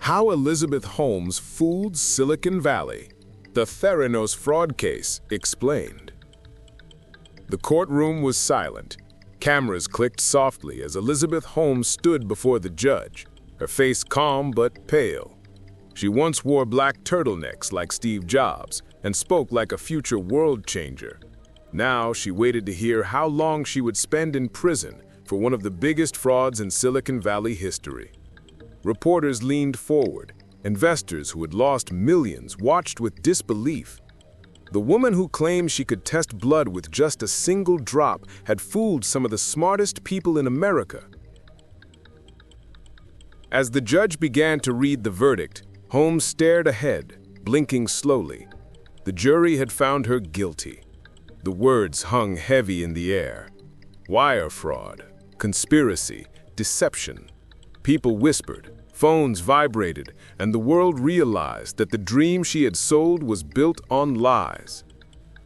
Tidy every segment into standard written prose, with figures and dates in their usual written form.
How Elizabeth Holmes Fooled Silicon Valley. The Theranos Fraud Case Explained. The courtroom was silent. Cameras clicked softly as Elizabeth Holmes stood before the judge, her face calm but pale. She once wore black turtlenecks like Steve Jobs and spoke like a future world changer. Now she waited to hear how long she would spend in prison for one of the biggest frauds in Silicon Valley history. Reporters leaned forward. Investors who had lost millions watched with disbelief. The woman who claimed she could test blood with just a single drop had fooled some of the smartest people in America. As the judge began to read the verdict, Holmes stared ahead, blinking slowly. The jury had found her guilty. The words hung heavy in the air. Wire fraud, conspiracy, deception. People whispered, phones vibrated, and the world realized that the dream she had sold was built on lies.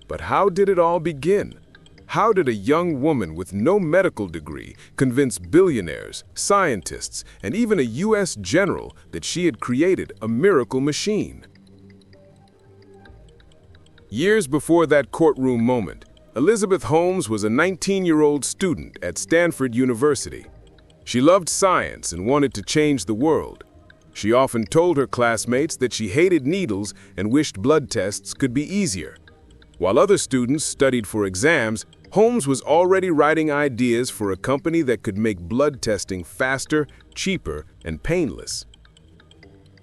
But how did it all begin? How did a young woman with no medical degree convince billionaires, scientists, and even a U.S. general that she had created a miracle machine? Years before that courtroom moment, Elizabeth Holmes was a 19-year-old student at Stanford University. She loved science and wanted to change the world. She often told her classmates that she hated needles and wished blood tests could be easier. While other students studied for exams, Holmes was already writing ideas for a company that could make blood testing faster, cheaper, and painless.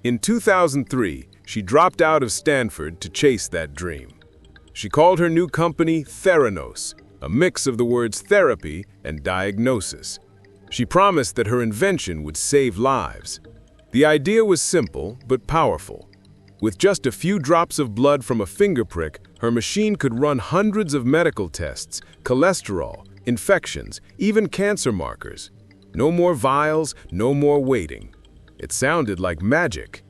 In 2003, she dropped out of Stanford to chase that dream. She called her new company Theranos, a mix of the words therapy and diagnosis. She promised that her invention would save lives. The idea was simple but powerful. With just a few drops of blood from a finger prick, her machine could run hundreds of medical tests, cholesterol, infections, even cancer markers. No more vials, no more waiting. It sounded like magic.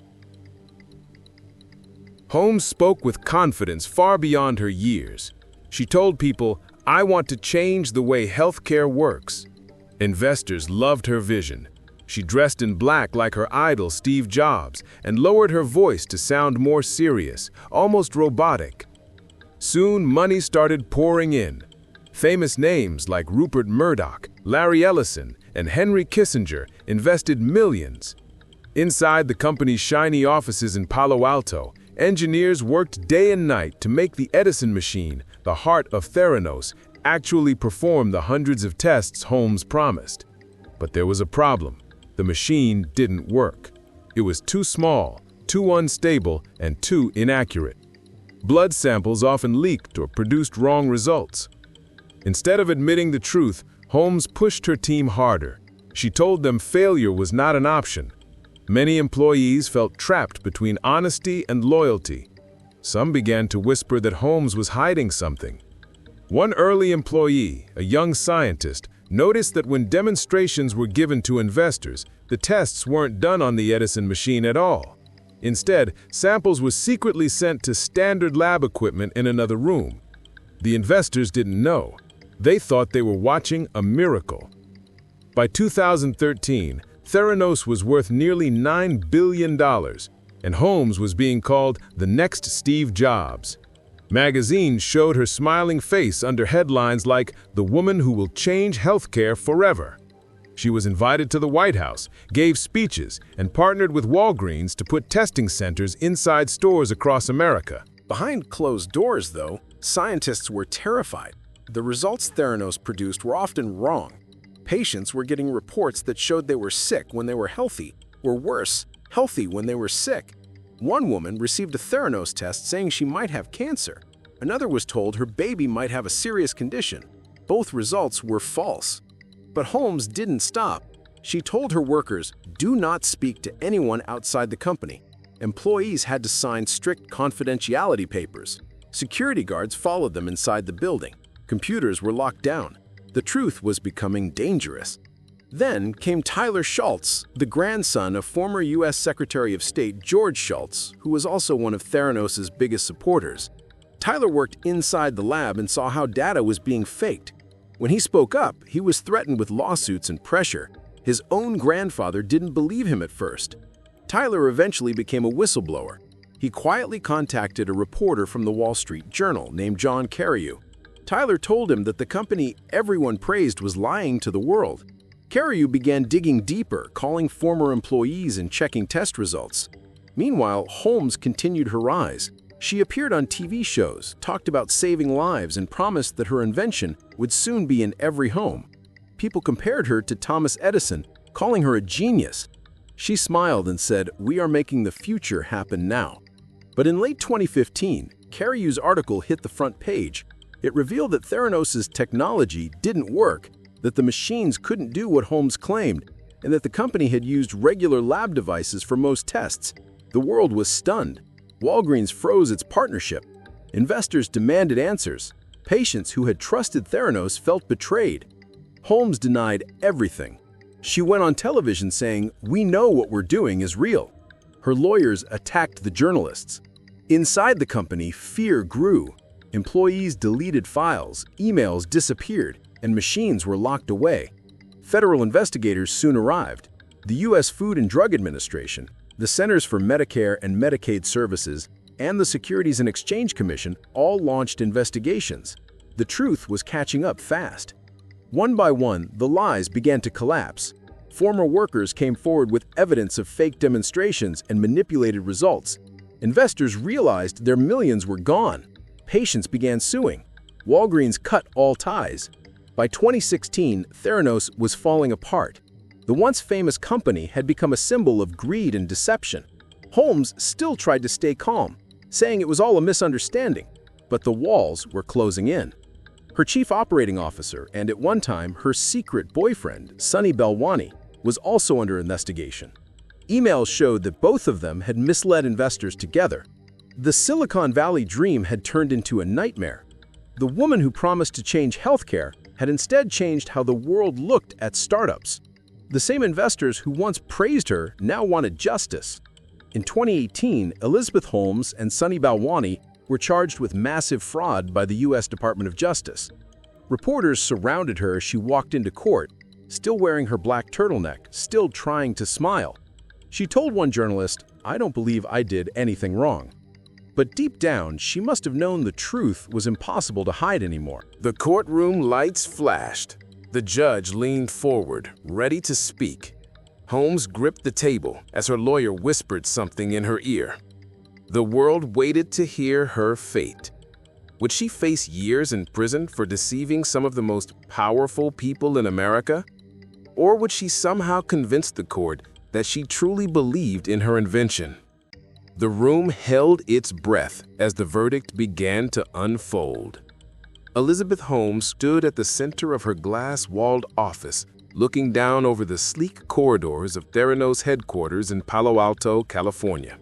Holmes spoke with confidence far beyond her years. She told people, "I want to change the way healthcare works." Investors loved her vision. She dressed in black like her idol Steve Jobs and lowered her voice to sound more serious, almost robotic. Soon money started pouring in. Famous names like Rupert Murdoch, Larry Ellison, and Henry Kissinger invested millions. Inside the company's shiny offices in Palo Alto, engineers worked day and night to make the Edison machine, the heart of Theranos, actually perform the hundreds of tests Holmes promised. But there was a problem. The machine didn't work. It was too small, too unstable, and too inaccurate. Blood samples often leaked or produced wrong results. Instead of admitting the truth, Holmes pushed her team harder. She told them failure was not an option. Many employees felt trapped between honesty and loyalty. Some began to whisper that Holmes was hiding something. One early employee, a young scientist, noticed that when demonstrations were given to investors, the tests weren't done on the Edison machine at all. Instead, samples were secretly sent to standard lab equipment in another room. The investors didn't know. They thought they were watching a miracle. By 2013, Theranos was worth nearly $9 billion, and Holmes was being called the next Steve Jobs. Magazines showed her smiling face under headlines like "The Woman Who Will Change Healthcare Forever." She was invited to the White House, gave speeches, and partnered with Walgreens to put testing centers inside stores across America. Behind closed doors, though, scientists were terrified. The results Theranos produced were often wrong. Patients were getting reports that showed they were sick when they were healthy, or worse, healthy when they were sick. One woman received a Theranos test saying she might have cancer. Another was told her baby might have a serious condition. Both results were false. But Holmes didn't stop. She told her workers, "Do not speak to anyone outside the company." Employees had to sign strict confidentiality papers. Security guards followed them inside the building. Computers were locked down. The truth was becoming dangerous. Then came Tyler Shultz, the grandson of former U.S. Secretary of State George Shultz, who was also one of Theranos' biggest supporters. Tyler worked inside the lab and saw how data was being faked. When he spoke up, he was threatened with lawsuits and pressure. His own grandfather didn't believe him at first. Tyler eventually became a whistleblower. He quietly contacted a reporter from the Wall Street Journal named John Carreyrou. Tyler told him that the company everyone praised was lying to the world. Carreyrou began digging deeper, calling former employees and checking test results. Meanwhile, Holmes continued her rise. She appeared on TV shows, talked about saving lives, and promised that her invention would soon be in every home. People compared her to Thomas Edison, calling her a genius. She smiled and said, "We are making the future happen now." But in late 2015, Carreyrou's article hit the front page. It revealed that Theranos' technology didn't work, that the machines couldn't do what Holmes claimed, and that the company had used regular lab devices for most tests. The world was stunned. Walgreens froze its partnership. Investors demanded answers. Patients who had trusted Theranos felt betrayed. Holmes denied everything. She went on television saying, "We know what we're doing is real." Her lawyers attacked the journalists. Inside the company, fear grew. Employees deleted files, emails disappeared, and machines were locked away. Federal investigators soon arrived. The U.S. Food and Drug Administration, the Centers for Medicare and Medicaid Services, and the Securities and Exchange Commission all launched investigations. The truth was catching up fast. One by one, the lies began to collapse. Former workers came forward with evidence of fake demonstrations and manipulated results. Investors realized their millions were gone. Patients began suing. Walgreens cut all ties. By 2016, Theranos was falling apart. The once famous company had become a symbol of greed and deception. Holmes still tried to stay calm, saying it was all a misunderstanding, but the walls were closing in. Her chief operating officer and at one time her secret boyfriend, Sunny Balwani, was also under investigation. Emails showed that both of them had misled investors together. The Silicon Valley dream had turned into a nightmare. The woman who promised to change healthcare had instead changed how the world looked at startups. The same investors who once praised her now wanted justice. In 2018, Elizabeth Holmes and Sunny Balwani were charged with massive fraud by the U.S. Department of Justice. Reporters surrounded her as she walked into court, still wearing her black turtleneck, still trying to smile. She told one journalist, "I don't believe I did anything wrong." But deep down, she must have known the truth was impossible to hide anymore. The courtroom lights flashed. The judge leaned forward, ready to speak. Holmes gripped the table as her lawyer whispered something in her ear. The world waited to hear her fate. Would she face years in prison for deceiving some of the most powerful people in America? Or would she somehow convince the court that she truly believed in her invention? The room held its breath as the verdict began to unfold. Elizabeth Holmes stood at the center of her glass-walled office, looking down over the sleek corridors of Theranos headquarters in Palo Alto, California.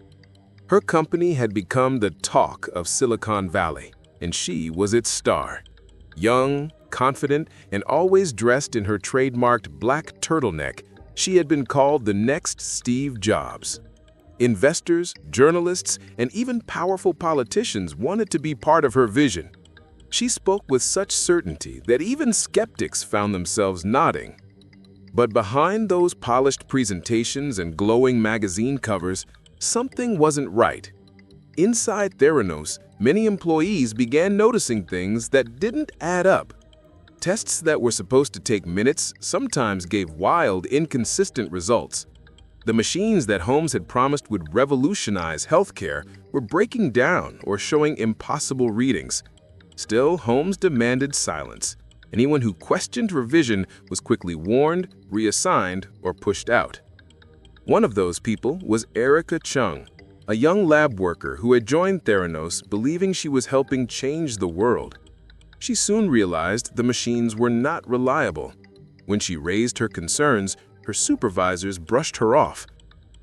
Her company had become the talk of Silicon Valley, and she was its star. Young, confident, and always dressed in her trademarked black turtleneck, she had been called the next Steve Jobs. Investors, journalists, and even powerful politicians wanted to be part of her vision. She spoke with such certainty that even skeptics found themselves nodding. But behind those polished presentations and glowing magazine covers, something wasn't right. Inside Theranos, many employees began noticing things that didn't add up. Tests that were supposed to take minutes sometimes gave wild, inconsistent results. The machines that Holmes had promised would revolutionize healthcare were breaking down or showing impossible readings. Still, Holmes demanded silence. Anyone who questioned her vision was quickly warned, reassigned, or pushed out. One of those people was Erica Chung, a young lab worker who had joined Theranos believing she was helping change the world. She soon realized the machines were not reliable. When she raised her concerns, her supervisors brushed her off.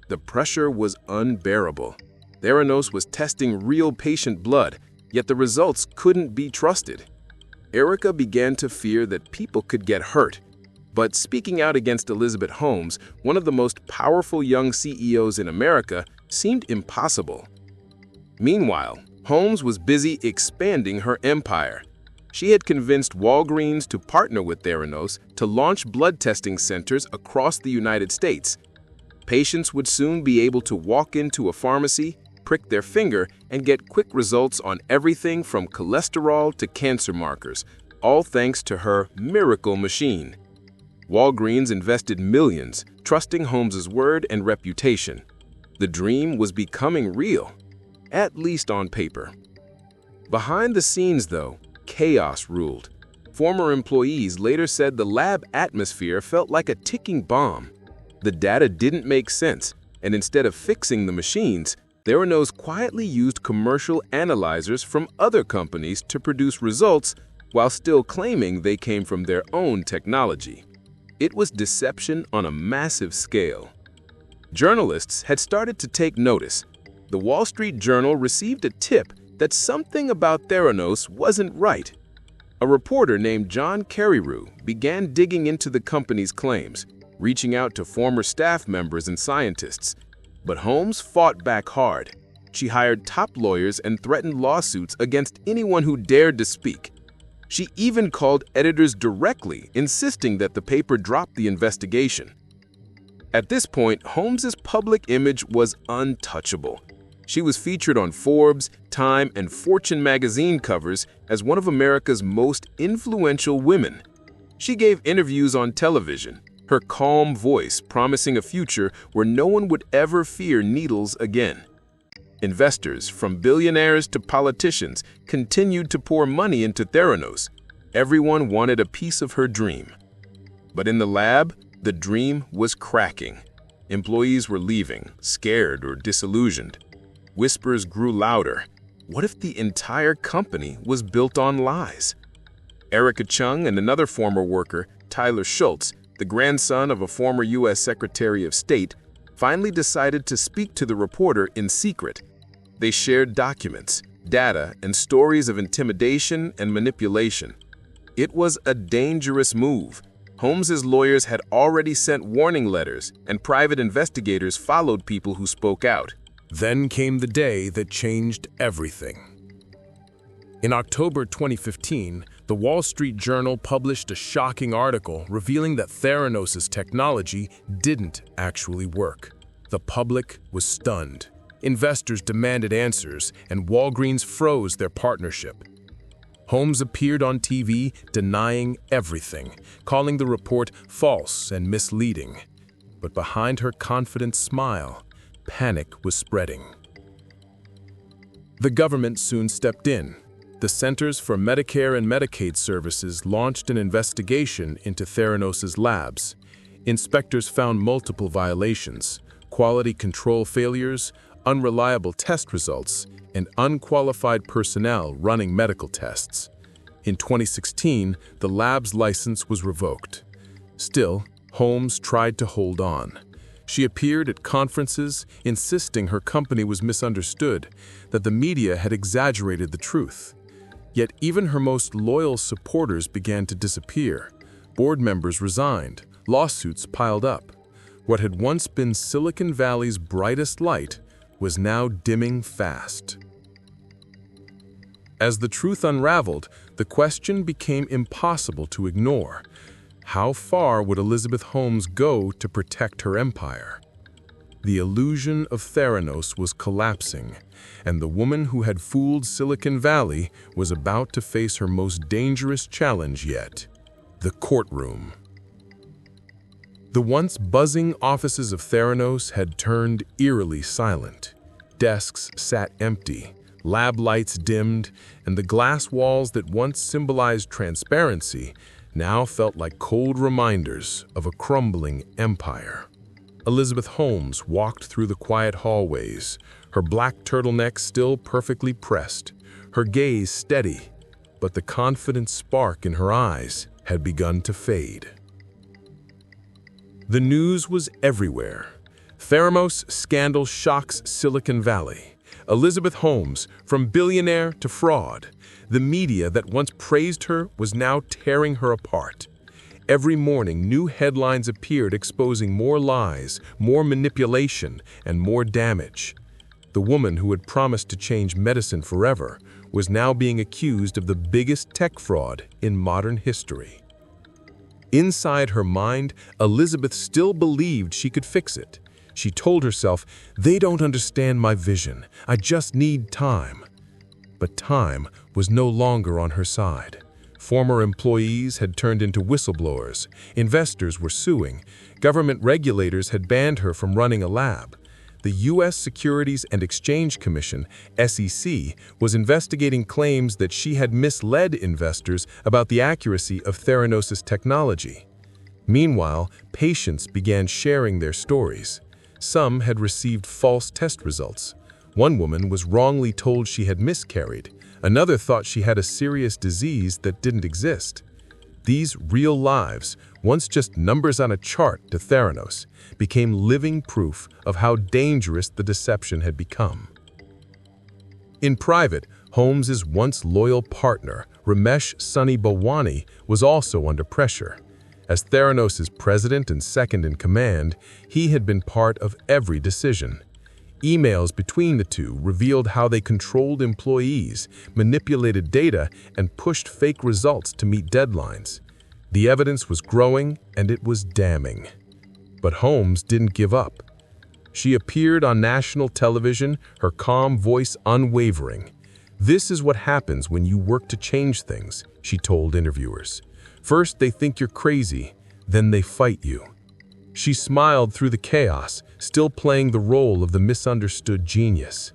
The pressure was unbearable. Theranos was testing real patient blood, yet the results couldn't be trusted. Erica began to fear that people could get hurt. But speaking out against Elizabeth Holmes, one of the most powerful young CEOs in America, seemed impossible. Meanwhile, Holmes was busy expanding her empire. She had convinced Walgreens to partner with Theranos to launch blood testing centers across the United States. Patients would soon be able to walk into a pharmacy, prick their finger, and get quick results on everything from cholesterol to cancer markers, all thanks to her miracle machine. Walgreens invested millions, trusting Holmes's word and reputation. The dream was becoming real, at least on paper. Behind the scenes, though, chaos ruled. Former employees later said the lab atmosphere felt like a ticking bomb. The data didn't make sense, and instead of fixing the machines, Theranos quietly used commercial analyzers from other companies to produce results while still claiming they came from their own technology. It was deception on a massive scale. Journalists had started to take notice. The Wall Street Journal received a tip that something about Theranos wasn't right. A reporter named John Carreyrou began digging into the company's claims, reaching out to former staff members and scientists. But Holmes fought back hard. She hired top lawyers and threatened lawsuits against anyone who dared to speak. She even called editors directly, insisting that the paper drop the investigation. At this point, Holmes's public image was untouchable. She was featured on Forbes, Time, and Fortune magazine covers as one of America's most influential women. She gave interviews on television, her calm voice promising a future where no one would ever fear needles again. Investors, from billionaires to politicians, continued to pour money into Theranos. Everyone wanted a piece of her dream. But in the lab, the dream was cracking. Employees were leaving, scared or disillusioned. Whispers grew louder. What if the entire company was built on lies? Erica Chung and another former worker, Tyler Schultz, the grandson of a former U.S. Secretary of State, finally decided to speak to the reporter in secret. They shared documents, data, and stories of intimidation and manipulation. It was a dangerous move. Holmes's lawyers had already sent warning letters, and private investigators followed people who spoke out. Then came the day that changed everything. In October 2015, the Wall Street Journal published a shocking article revealing that Theranos' technology didn't actually work. The public was stunned. Investors demanded answers, and Walgreens froze their partnership. Holmes appeared on TV denying everything, calling the report false and misleading. But behind her confident smile, panic was spreading. The government soon stepped in. The Centers for Medicare and Medicaid Services launched an investigation into Theranos' labs. Inspectors found multiple violations, quality control failures, unreliable test results, and unqualified personnel running medical tests. In 2016, the lab's license was revoked. Still, Holmes tried to hold on. She appeared at conferences, insisting her company was misunderstood, that the media had exaggerated the truth. Yet even her most loyal supporters began to disappear. Board members resigned, lawsuits piled up. What had once been Silicon Valley's brightest light was now dimming fast. As the truth unraveled, the question became impossible to ignore. How far would Elizabeth Holmes go to protect her empire? The illusion of Theranos was collapsing, and the woman who had fooled Silicon Valley was about to face her most dangerous challenge yet: the courtroom. The once buzzing offices of Theranos had turned eerily silent. Desks sat empty, lab lights dimmed, and the glass walls that once symbolized transparency now felt like cold reminders of a crumbling empire. Elizabeth Holmes walked through the quiet hallways, her black turtleneck still perfectly pressed, her gaze steady, but the confident spark in her eyes had begun to fade. The news was everywhere. Theranos scandal shocks Silicon Valley. Elizabeth Holmes, from billionaire to fraud. The media that once praised her was now tearing her apart. Every morning, new headlines appeared exposing more lies, more manipulation, and more damage. The woman who had promised to change medicine forever was now being accused of the biggest tech fraud in modern history. Inside her mind, Elizabeth still believed she could fix it. She told herself, "They don't understand my vision. I just need time." But time was no longer on her side. Former employees had turned into whistleblowers. Investors were suing. Government regulators had banned her from running a lab. The U.S. Securities and Exchange Commission, SEC, was investigating claims that she had misled investors about the accuracy of Theranos' technology. Meanwhile, patients began sharing their stories. Some had received false test results. One woman was wrongly told she had miscarried. Another thought she had a serious disease that didn't exist. These real lives, once just numbers on a chart to Theranos, became living proof of how dangerous the deception had become. In private, Holmes' once loyal partner, Ramesh Sunny Balwani, was also under pressure. As Theranos' president and second-in-command, he had been part of every decision. Emails between the two revealed how they controlled employees, manipulated data, and pushed fake results to meet deadlines. The evidence was growing, and it was damning. But Holmes didn't give up. She appeared on national television, her calm voice unwavering. "This is what happens when you work to change things," she told interviewers. "First, they think you're crazy, then they fight you." She smiled through the chaos, still playing the role of the misunderstood genius.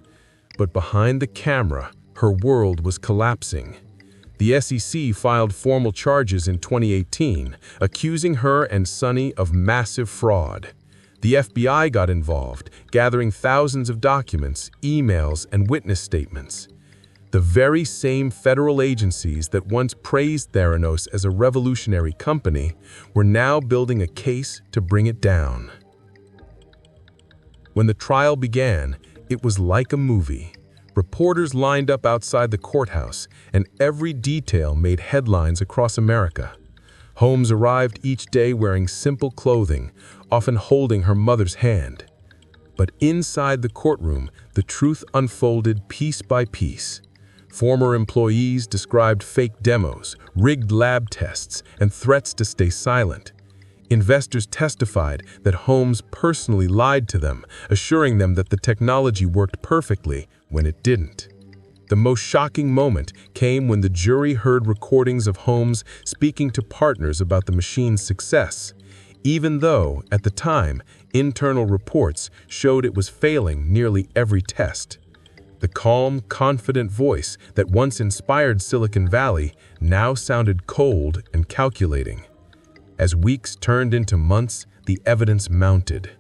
But behind the camera, her world was collapsing. The SEC filed formal charges in 2018, accusing her and Sunny of massive fraud. The FBI got involved, gathering thousands of documents, emails, and witness statements. The very same federal agencies that once praised Theranos as a revolutionary company were now building a case to bring it down. When the trial began, it was like a movie. Reporters lined up outside the courthouse, and every detail made headlines across America. Holmes arrived each day wearing simple clothing, often holding her mother's hand. But inside the courtroom, the truth unfolded piece by piece. Former employees described fake demos, rigged lab tests, and threats to stay silent. Investors testified that Holmes personally lied to them, assuring them that the technology worked perfectly when it didn't. The most shocking moment came when the jury heard recordings of Holmes speaking to partners about the machine's success, even though, at the time, internal reports showed it was failing nearly every test. The calm, confident voice that once inspired Silicon Valley now sounded cold and calculating. As weeks turned into months, the evidence mounted.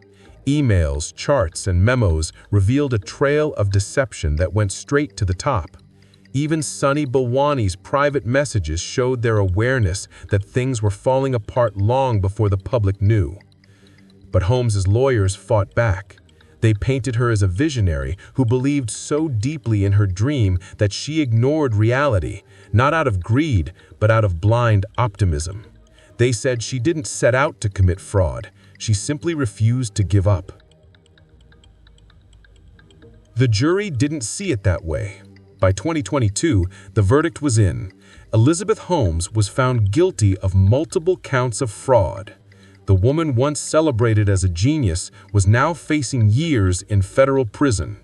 Emails, charts, and memos revealed a trail of deception that went straight to the top. Even Sunny Balwani's private messages showed their awareness that things were falling apart long before the public knew. But Holmes' lawyers fought back. They painted her as a visionary who believed so deeply in her dream that she ignored reality, not out of greed, but out of blind optimism. They said she didn't set out to commit fraud. She simply refused to give up. The jury didn't see it that way. By 2022, the verdict was in. Elizabeth Holmes was found guilty of multiple counts of fraud. The woman once celebrated as a genius was now facing years in federal prison.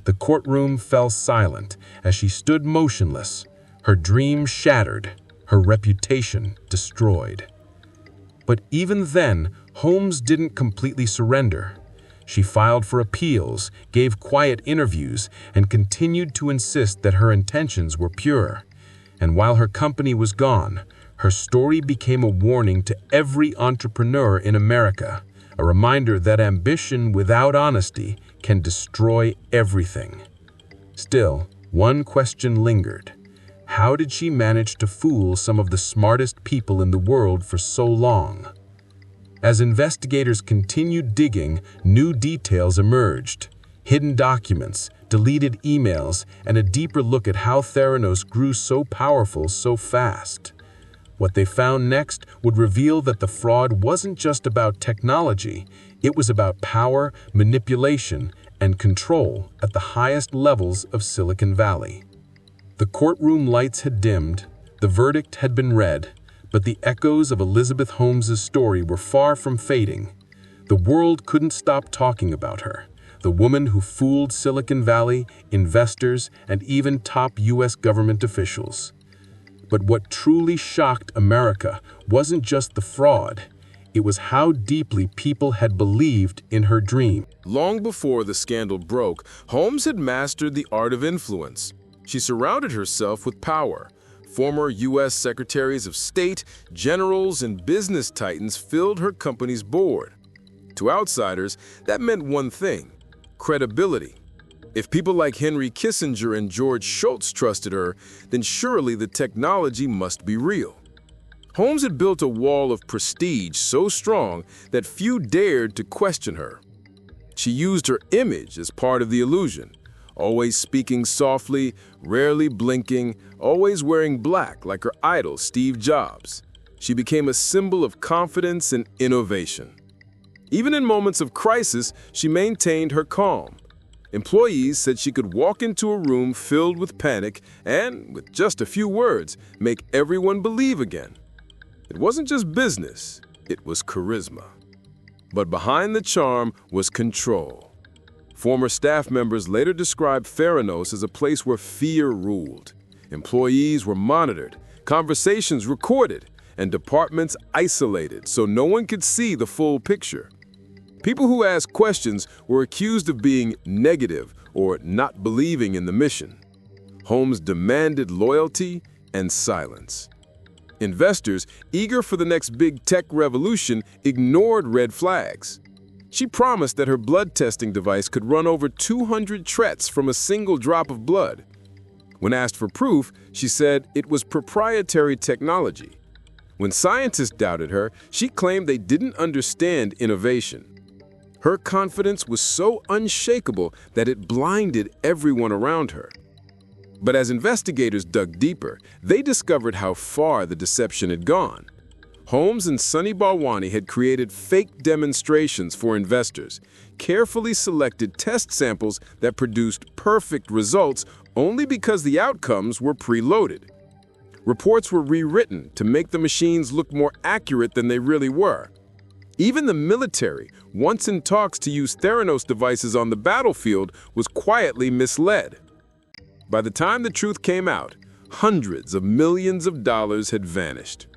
The courtroom fell silent as she stood motionless, her dream shattered, her reputation destroyed. But even then, Holmes didn't completely surrender. She filed for appeals, gave quiet interviews, and continued to insist that her intentions were pure. And while her company was gone, her story became a warning to every entrepreneur in America, a reminder that ambition without honesty can destroy everything. Still, one question lingered. How did she manage to fool some of the smartest people in the world for so long? As investigators continued digging, new details emerged. Hidden documents, deleted emails, and a deeper look at how Theranos grew so powerful so fast. What they found next would reveal that the fraud wasn't just about technology, it was about power, manipulation, and control at the highest levels of Silicon Valley. The courtroom lights had dimmed, the verdict had been read, but the echoes of Elizabeth Holmes' story were far from fading. The world couldn't stop talking about her, the woman who fooled Silicon Valley, investors, and even top U.S. government officials. But what truly shocked America wasn't just the fraud. It was how deeply people had believed in her dream. Long before the scandal broke, Holmes had mastered the art of influence. She surrounded herself with power. Former U.S. Secretaries of State, generals, and business titans filled her company's board. To outsiders, that meant one thing: credibility. If people like Henry Kissinger and George Shultz trusted her, then surely the technology must be real. Holmes had built a wall of prestige so strong that few dared to question her. She used her image as part of the illusion, always speaking softly, rarely blinking, always wearing black like her idol Steve Jobs. She became a symbol of confidence and innovation. Even in moments of crisis, she maintained her calm. Employees said she could walk into a room filled with panic and, with just a few words, make everyone believe again. It wasn't just business, it was charisma. But behind the charm was control. Former staff members later described Theranos as a place where fear ruled. Employees were monitored, conversations recorded, and departments isolated so no one could see the full picture. People who asked questions were accused of being negative or not believing in the mission. Holmes demanded loyalty and silence. Investors, eager for the next big tech revolution, ignored red flags. She promised that her blood testing device could run over 200 trets from a single drop of blood. When asked for proof, she said it was proprietary technology. When scientists doubted her, she claimed they didn't understand innovation. Her confidence was so unshakable that it blinded everyone around her. But as investigators dug deeper, they discovered how far the deception had gone. Holmes and Sunny Balwani had created fake demonstrations for investors, carefully selected test samples that produced perfect results only because the outcomes were preloaded. Reports were rewritten to make the machines look more accurate than they really were. Even the military, once in talks to use Theranos devices on the battlefield, was quietly misled. By the time the truth came out, hundreds of millions of dollars had vanished.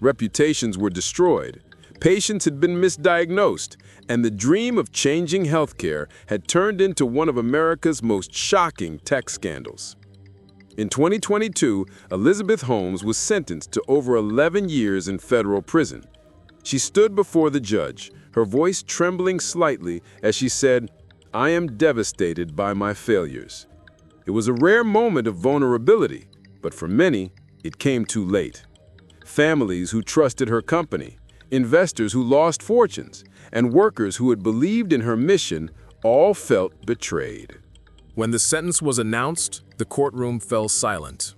Reputations were destroyed, patients had been misdiagnosed, and the dream of changing healthcare had turned into one of America's most shocking tech scandals. In 2022, Elizabeth Holmes was sentenced to over 11 years in federal prison. She stood before the judge, her voice trembling slightly as she said, "I am devastated by my failures." It was a rare moment of vulnerability, but for many, it came too late. Families who trusted her company, investors who lost fortunes, and workers who had believed in her mission all felt betrayed. When the sentence was announced, the courtroom fell silent.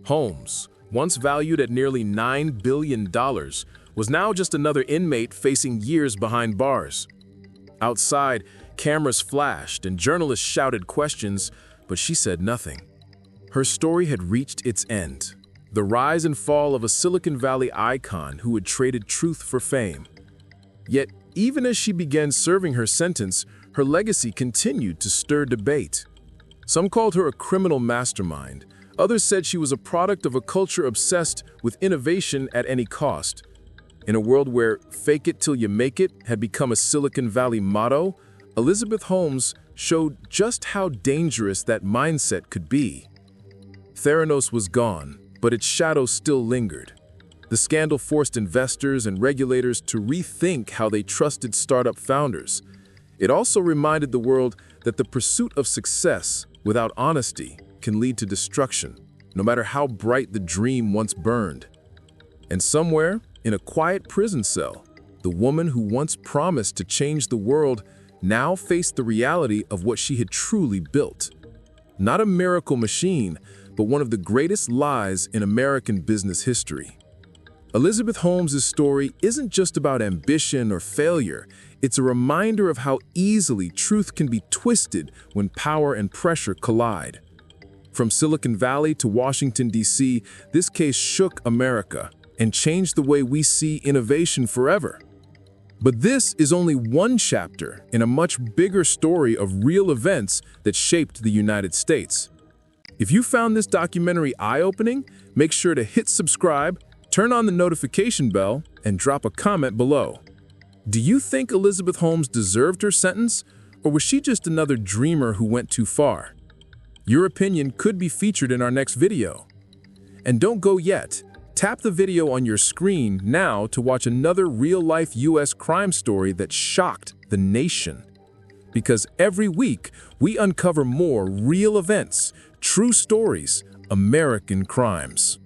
Holmes, once valued at nearly $9 billion, was now just another inmate facing years behind bars. Outside, cameras flashed and journalists shouted questions, but she said nothing. Her story had reached its end. The rise and fall of a Silicon Valley icon who had traded truth for fame. Yet, even as she began serving her sentence, her legacy continued to stir debate. Some called her a criminal mastermind. Others said she was a product of a culture obsessed with innovation at any cost. In a world where "fake it till you make it" had become a Silicon Valley motto, Elizabeth Holmes showed just how dangerous that mindset could be. Theranos was gone, but its shadow still lingered. The scandal forced investors and regulators to rethink how they trusted startup founders. It also reminded the world that the pursuit of success without honesty can lead to destruction, no matter how bright the dream once burned. And somewhere, in a quiet prison cell, the woman who once promised to change the world now faced the reality of what she had truly built. Not a miracle machine, but one of the greatest lies in American business history. Elizabeth Holmes' story isn't just about ambition or failure. It's a reminder of how easily truth can be twisted when power and pressure collide. From Silicon Valley to Washington, D.C., this case shook America and changed the way we see innovation forever. But this is only one chapter in a much bigger story of real events that shaped the United States. If you found this documentary eye-opening, make sure to hit subscribe, turn on the notification bell, and drop a comment below. Do you think Elizabeth Holmes deserved her sentence, or was she just another dreamer who went too far? Your opinion could be featured in our next video. And don't go yet. Tap the video on your screen now to watch another real-life U.S. crime story that shocked the nation. Because every week, we uncover more real events, true stories, American crimes.